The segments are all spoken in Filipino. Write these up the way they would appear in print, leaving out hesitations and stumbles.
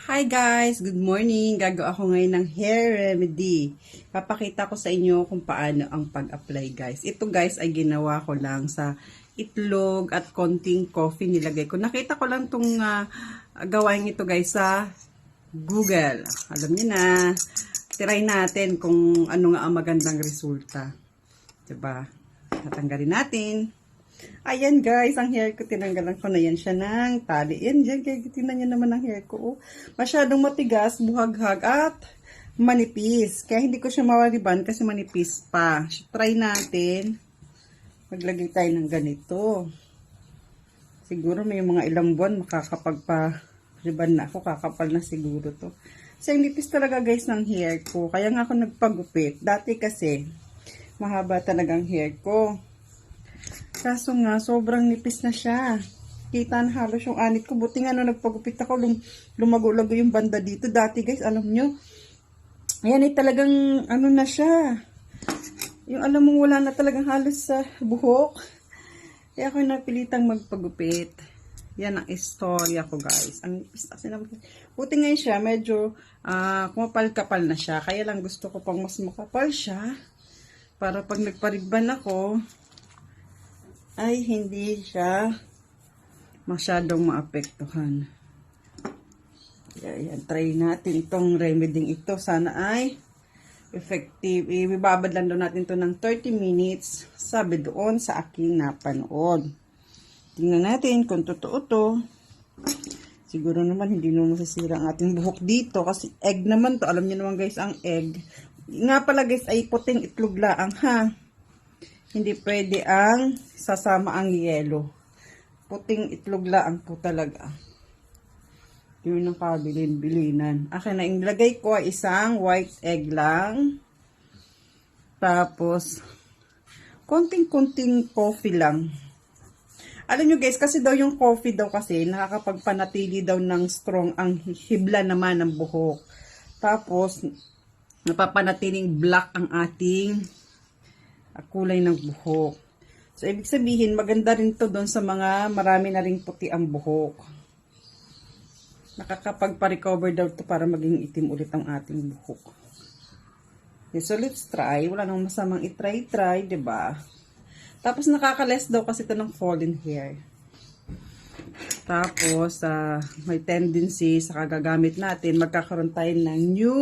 Hi guys! Good morning! Gagawa ako ngayon ng hair remedy. Papakita ko sa inyo kung paano ang pag-apply guys. Ito guys ay ginawa ko lang sa itlog at konting coffee nilagay ko. Nakita ko lang itong gawain ito guys sa Google. Alam niyo na. Try natin kung ano nga ang magandang resulta. Diba? Natanggalin natin. Ayan guys, ang hair ko, tinanggalan ko na yan siya ng tali. Yan dyan, kaya tinan nyo naman ang hair ko. Oh. Masyadong matigas, buhaghag at manipis. Kaya hindi ko siya mawaliban kasi manipis pa. Try natin. Maglagay tayo ng ganito. Siguro may mga ilang buwan makakapagpa-riban na ako. Kakapal na siguro to. Kasi ang nipis talaga guys ng hair ko. Kaya nga ako nagpagupit. Dati kasi, mahaba talagang hair ko. Kaso nga, sobrang nipis na siya. Kita na halos yung anit ko. Buti nga nagpagupit ako, lumago-lago yung banda dito. Dati guys, alam nyo, ayan ay talagang, ano na siya. Yung alam mo, wala na talagang halos sa buhok. Kaya ako napilitang magpagupit. Yan ang istorya ko guys. Ang nipis kasi naman. Buti nga siya, medyo kumapal-kapal na siya. Kaya lang gusto ko pang mas makapal siya. Para pag nagparigban ako, ay hindi siya masyadong maapektuhan. Ayan, try natin itong remedy ito. Sana ay effective. Ibabad lang doon natin ito ng 30 minutes. Sabi doon sa aking napanood. Tingnan natin kung totoo to. Siguro naman hindi naman masasira ang ating buhok dito. Kasi egg naman to. Alam niyo naman guys, ang egg. Nga pala guys, ay puting itlog laang ha. Hindi pwede ang sasama ang yelo. Puting itlog lang po talaga. Yun ang kabilin-bilinan. Akin na, inilagay ko ay isang white egg lang. Tapos, konting-konting coffee lang. Alam nyo guys, kasi daw yung coffee daw kasi, nakakapagpanatili daw ng strong ang hibla naman ng buhok. Tapos, napapanatiling black ang ating kulay ng buhok. So, ibig sabihin, maganda rin to doon sa mga marami na ring puti ang buhok. Nakakapagpa-recover daw to para maging itim ulit ang ating buhok. Okay, so, let's try. Wala nang masamang itry-try, diba? Tapos, nakaka-less daw kasi ito ng fallen hair. Tapos, may tendency sa kagagamit natin, magkakaroon tayo ng new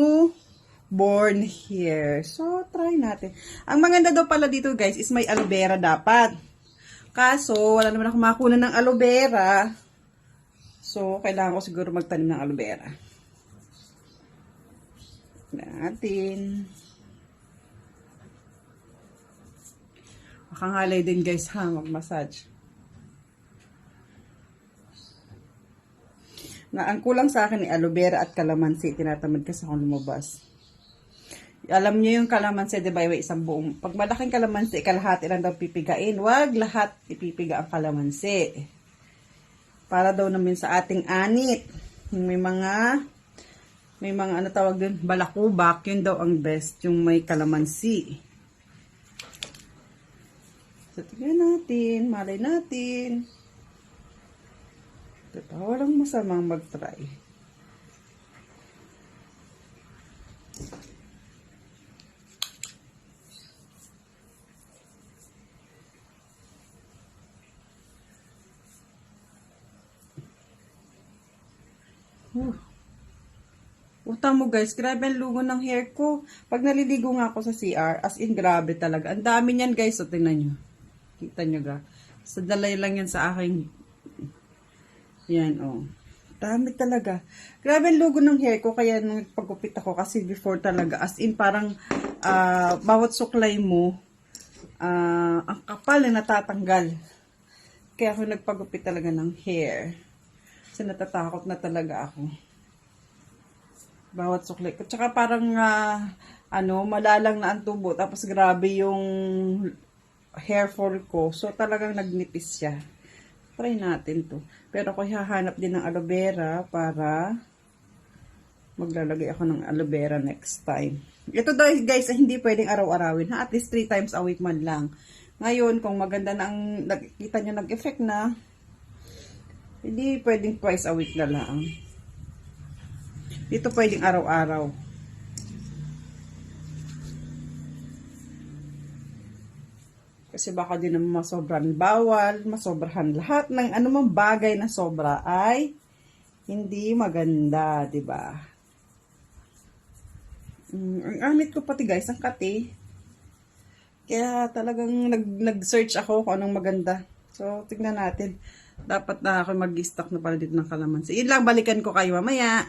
born hair. So, try natin. Ang maganda daw pala dito, guys, is may aloe vera dapat. Kaso, wala naman ako makuna ng aloe vera. So, kailangan ko siguro magtanim ng aloe vera. Natin. Makangalay din, guys, ha, mag-massage. Ang kulang sa akin ni aloe vera at calamansi. Tinatamad kasi akong lumabas. Alam niyo yung kalamansi, diba, isang buong. Pag malaking kalamansi, kalahati lang daw pipigain. Wag lahat ipipiga ang kalamansi. Para daw namin sa ating anit. May mga ano tawag dun, balakubak. Yun daw ang best, yung may kalamansi. So, tingnan natin. Malay natin. Diba, walang masamang mag-try. Utang mo guys, grabe ang lugo ng hair ko. Pag naliligo nga ako sa CR, as in grabe talaga. Ang dami niyan guys, so tingnan nyo. Kita nyo ga. Sa dalay lang yan sa aking, yan oh. Dami talaga. Grabe ang lugo ng hair ko, kaya nung pagkupit ako, kasi before talaga, as in parang bawat suklay mo, ang kapal na natatanggal. Kaya ako nagpagupit talaga ng hair. Kasi natatakot na talaga ako. Bawat sukli. At saka parang, malalang na ang tubo. Tapos grabe yung hair fall ko. So talagang nagnipis siya. Try natin to. Pero ako hahanap din ng aloe vera para maglalagay ako ng aloe vera next time. Ito daw guys, hindi pwedeng araw-arawin. At least 3 times a week man lang. Ngayon, kung maganda na ang nakikita nyo nag-effect na, hindi pwedeng twice a week na lang. Dito pwedeng araw-araw. Kasi baka din naman masobran bawal, masobrahan lahat ng anumang bagay na sobra ay hindi maganda, 'di ba? Ang amit ko pati guys, ang kate. Kaya talagang nag-search ako kung anong maganda. So, tignan natin. Dapat na ako mag-stock na pala dito ng kalamansi. Yun lang, balikan ko kayo mamaya.